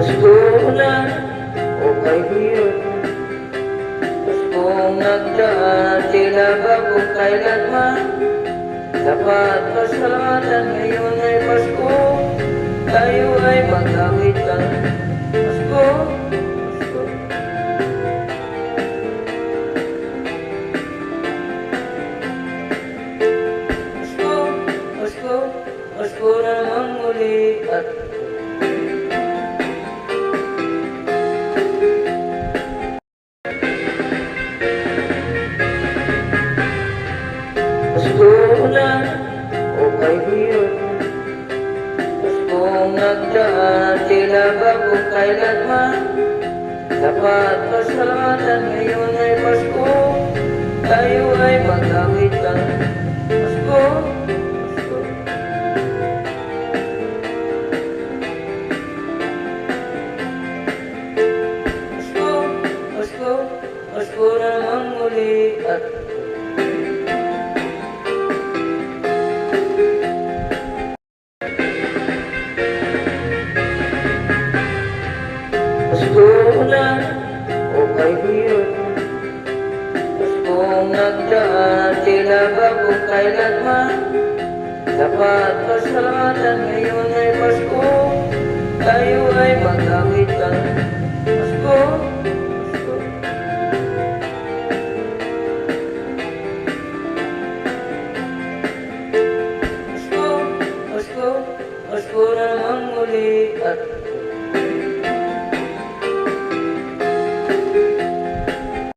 Pasko na o kaibigan, Paskong nagdaan, tila ba kung kailanman dapat pasalamatan. Ngayon ay Pasko, tayo ay mag-awitan. Pasko, Pasko. Pasko, Pasko, Pasko na naman muli at Pasko na o kaibigan, Paskong nagdaan, tila ba kung kailanman dapat pasalamatan. Ngayon ay Pasko, tayo ay mag-awitan. Pasko, Pasko. Pasko, Pasko, Pasko na naman muli at Pasko na o kaibigan, Paskong nagdaan, tila ba kung kailanman dapat pasalamatan. Ngayon ay Pasko, tayo ay mag-awitan. Pasko,